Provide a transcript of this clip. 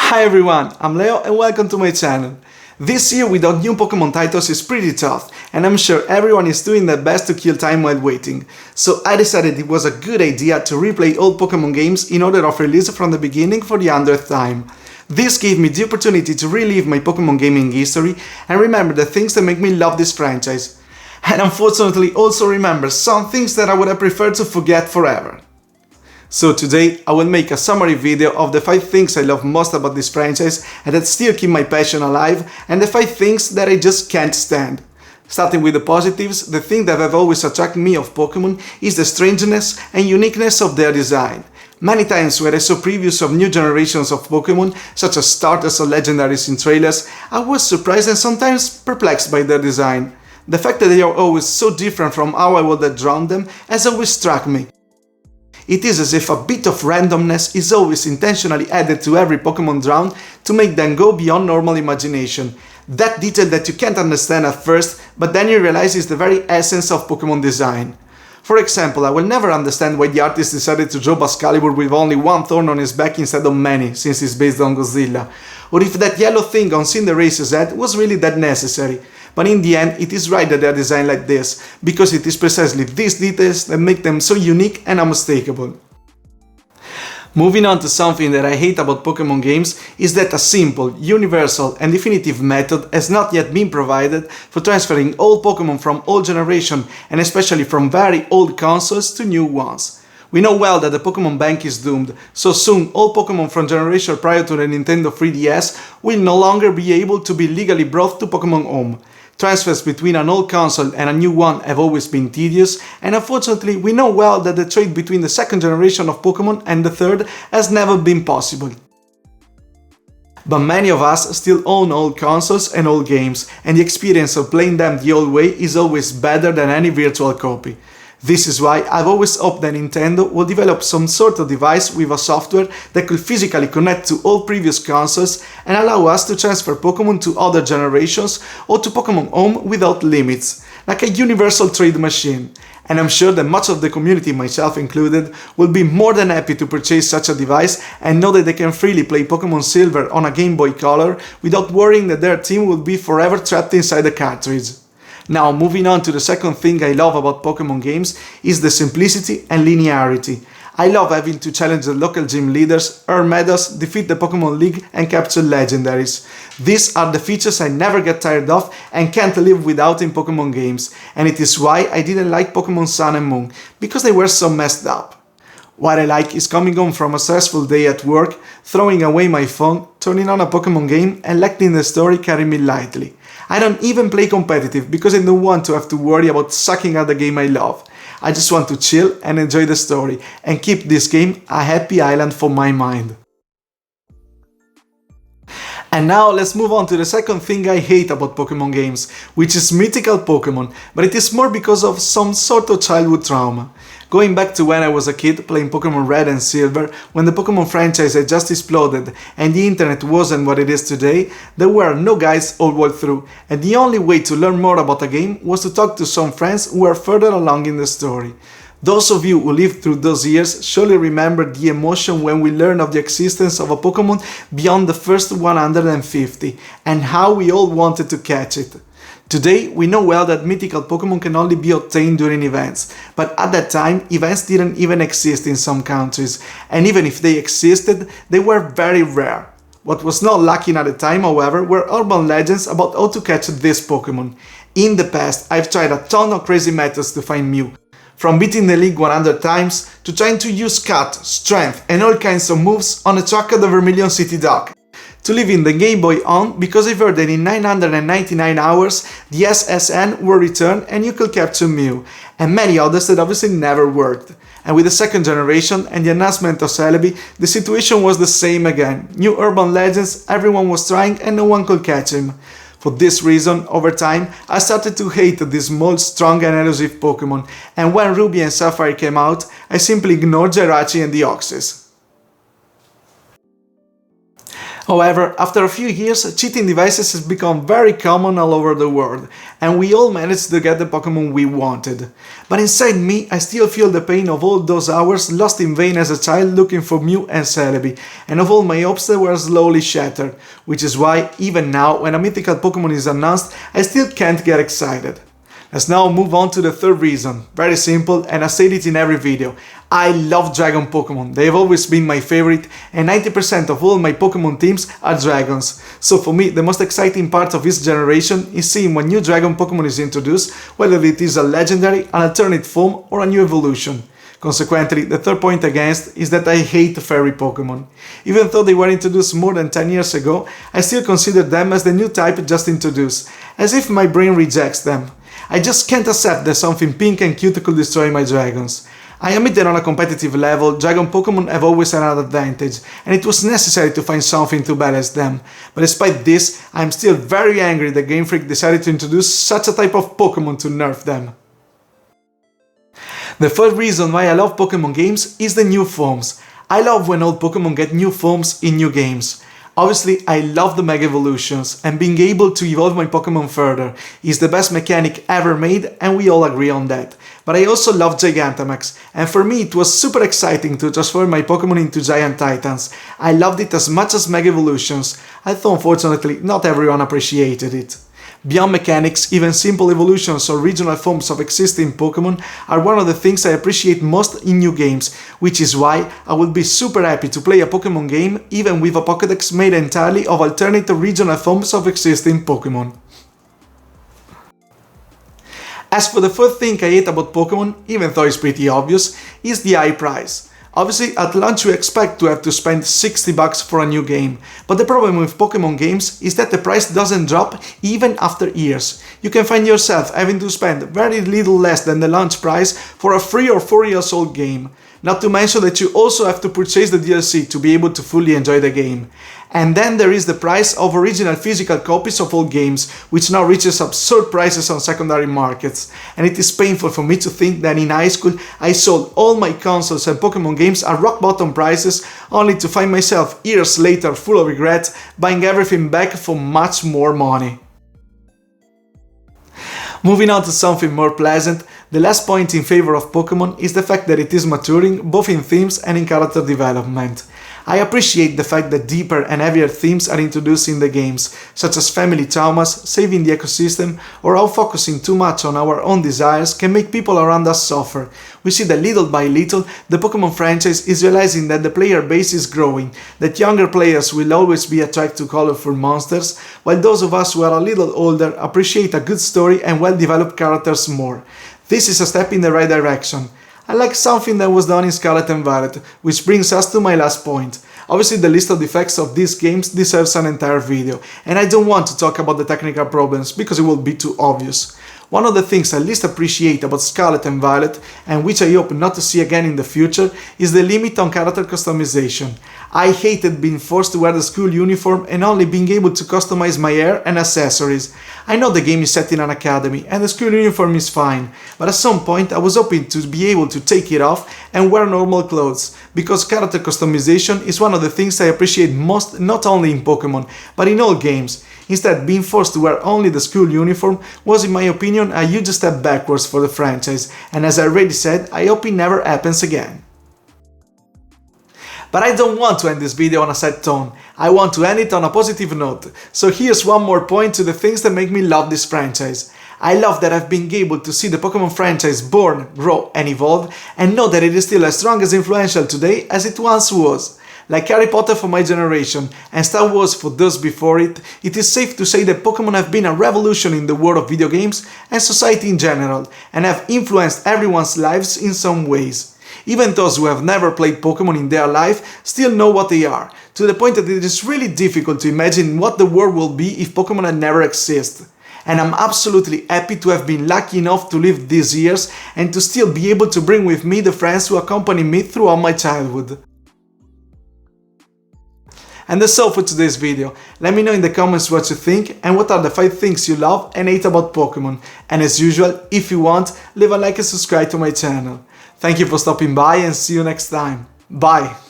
Hi everyone, I'm Leo and welcome to my channel. This year without new Pokémon titles is pretty tough, and I'm sure everyone is doing their best to kill time while waiting. So I decided it was a good idea to replay old Pokémon games in order of release from the beginning for the 100th time. This gave me the opportunity to relive my Pokémon gaming history and remember the things that make me love this franchise. And unfortunately also remember some things that I would have preferred to forget forever. So today I will make a summary video of the 5 things I love most about this franchise and that still keep my passion alive, and the 5 things that I just can't stand. Starting with the positives, the thing that have always attracted me of Pokémon is the strangeness and uniqueness of their design. Many times when I saw previews of new generations of Pokémon, such as starters or legendaries in trailers, I was surprised and sometimes perplexed by their design. The fact that they are always so different from how I would have drawn them has always struck me. It is as if a bit of randomness is always intentionally added to every Pokémon drawn to make them go beyond normal imagination. That detail that you can't understand at first, but then you realize is the very essence of Pokémon design. For example, I will never understand why the artist decided to draw Excalibur with only one thorn on his back instead of many, since it's based on Godzilla, or if that yellow thing on Cinderace's head was really that necessary. But in the end, it is right that they are designed like this, because it is precisely these details that make them so unique and unmistakable. Moving on to something that I hate about Pokémon games is that a simple, universal and definitive method has not yet been provided for transferring all Pokémon from old generation and especially from very old consoles to new ones. We know well that the Pokémon Bank is doomed, so soon all Pokémon from generation prior to the Nintendo 3DS will no longer be able to be legally brought to Pokémon Home. Transfers between an old console and a new one have always been tedious, and unfortunately we know well that the trade between the second generation of Pokémon and the third has never been possible. But many of us still own old consoles and old games, and the experience of playing them the old way is always better than any virtual copy. This is why I've always hoped that Nintendo will develop some sort of device with a software that could physically connect to all previous consoles and allow us to transfer Pokémon to other generations or to Pokémon Home without limits, like a universal trade machine. And I'm sure that much of the community, myself included, will be more than happy to purchase such a device and know that they can freely play Pokémon Silver on a Game Boy Color without worrying that their team will be forever trapped inside the cartridge. Now, moving on to the second thing I love about Pokémon games is the simplicity and linearity. I love having to challenge the local gym leaders, earn medals, defeat the Pokémon League and capture legendaries. These are the features I never get tired of and can't live without in Pokémon games, and it is why I didn't like Pokémon Sun and Moon, because they were so messed up. What I like is coming home from a stressful day at work, throwing away my phone, turning on a Pokémon game and letting the story carry me lightly. I don't even play competitive because I don't want to have to worry about sucking at the game I love. I just want to chill and enjoy the story and keep this game a happy island for my mind. And now let's move on to the second thing I hate about Pokémon games, which is mythical Pokémon, but it is more because of some sort of childhood trauma. Going back to when I was a kid playing Pokémon Red and Silver, when the Pokémon franchise had just exploded and the internet wasn't what it is today, there were no guides all the way through, and the only way to learn more about a game was to talk to some friends who were further along in the story. Those of you who lived through those years surely remember the emotion when we learned of the existence of a Pokémon beyond the first 150, and how we all wanted to catch it. Today, we know well that mythical Pokémon can only be obtained during events, but at that time, events didn't even exist in some countries, and even if they existed, they were very rare. What was not lacking at the time, however, were urban legends about how to catch this Pokémon. In the past, I've tried a ton of crazy methods to find Mew, from beating the league 100 times to trying to use Cut, Strength and all kinds of moves on a track at the Vermilion City dock, to leaving the Game Boy on because I've heard that in 999 hours the SSN were returned and you could capture Mew, and many others that obviously never worked. And with the second generation and the announcement of Celebi, the situation was the same again. New urban legends, everyone was trying and no one could catch him. For this reason, over time, I started to hate these small, strong and elusive Pokémon, and when Ruby and Sapphire came out, I simply ignored Jirachi and Deoxys. However, after a few years, cheating devices has become very common all over the world, and we all managed to get the Pokémon we wanted. But inside me, I still feel the pain of all those hours lost in vain as a child looking for Mew and Celebi, and of all my hopes that were slowly shattered, which is why, even now, when a mythical Pokémon is announced, I still can't get excited. Let's now move on to the third reason. Very simple, and I said it in every video. I love Dragon Pokémon. They've always been my favorite, and 90% of all my Pokémon teams are dragons. So for me, the most exciting part of this generation is seeing when new Dragon Pokémon is introduced, whether it is a legendary, an alternate form, or a new evolution. Consequently, the third point against is that I hate fairy Pokémon. Even though they were introduced more than 10 years ago, I still consider them as the new type just introduced, as if my brain rejects them. I just can't accept that something pink and cute could destroy my dragons. I admit that on a competitive level, Dragon Pokémon have always had an advantage, and it was necessary to find something to balance them. But despite this, I am still very angry that Game Freak decided to introduce such a type of Pokémon to nerf them. The third reason why I love Pokémon games is the new forms. I love when old Pokémon get new forms in new games. Obviously, I love the Mega Evolutions, and being able to evolve my Pokémon further is the best mechanic ever made, and we all agree on that. But I also love Gigantamax, and for me it was super exciting to transform my Pokémon into Giant Titans. I loved it as much as Mega Evolutions, although unfortunately not everyone appreciated it. Beyond mechanics, even simple evolutions or regional forms of existing Pokémon are one of the things I appreciate most in new games, which is why I would be super happy to play a Pokémon game even with a Pokédex made entirely of alternate regional forms of existing Pokémon. As for the third thing I hate about Pokémon, even though it's pretty obvious, is the high price. Obviously, at launch you expect to have to spend $60 for a new game, but the problem with Pokémon games is that the price doesn't drop even after years. You can find yourself having to spend very little less than the launch price for a 3 or 4 years old game. Not to mention that you also have to purchase the DLC to be able to fully enjoy the game. And then there is the price of original physical copies of old games, which now reaches absurd prices on secondary markets. And it is painful for me to think that in high school I sold all my consoles and Pokémon games at rock bottom prices, only to find myself years later full of regret buying everything back for much more money. Moving on to something more pleasant, the last point in favor of Pokémon is the fact that it is maturing both in themes and in character development. I appreciate the fact that deeper and heavier themes are introduced in the games, such as family traumas, saving the ecosystem, or how focusing too much on our own desires can make people around us suffer. We see that little by little, the Pokémon franchise is realizing that the player base is growing, that younger players will always be attracted to colorful monsters, while those of us who are a little older appreciate a good story and well-developed characters more. This is a step in the right direction. I like something that was done in Scarlet and Violet, which brings us to my last point. Obviously the list of defects of these games deserves an entire video, and I don't want to talk about the technical problems because it will be too obvious. One of the things I least appreciate about Scarlet and Violet, and which I hope not to see again in the future, is the limit on character customization. I hated being forced to wear the school uniform and only being able to customize my hair and accessories. I know the game is set in an academy and the school uniform is fine, but at some point I was hoping to be able to take it off and wear normal clothes, because character customization is one of the things I appreciate most, not only in Pokémon, but in all games. Instead, being forced to wear only the school uniform was, in my opinion, a huge step backwards for the franchise, and as I already said, I hope it never happens again. But I don't want to end this video on a sad tone, I want to end it on a positive note, so here's one more point to the things that make me love this franchise. I love that I've been able to see the Pokémon franchise born, grow and evolve, and know that it is still as strong as influential today as it once was. Like Harry Potter for my generation and Star Wars for those before it, it is safe to say that Pokémon have been a revolution in the world of video games and society in general, and have influenced everyone's lives in some ways. Even those who have never played Pokémon in their life still know what they are, to the point that it is really difficult to imagine what the world will be if Pokémon had never existed. And I'm absolutely happy to have been lucky enough to live these years and to still be able to bring with me the friends who accompanied me throughout my childhood. And that's all for today's video. Let me know in the comments what you think and what are the 5 things you love and hate about Pokémon. And as usual, if you want, leave a like and subscribe to my channel. Thank you for stopping by and see you next time. Bye!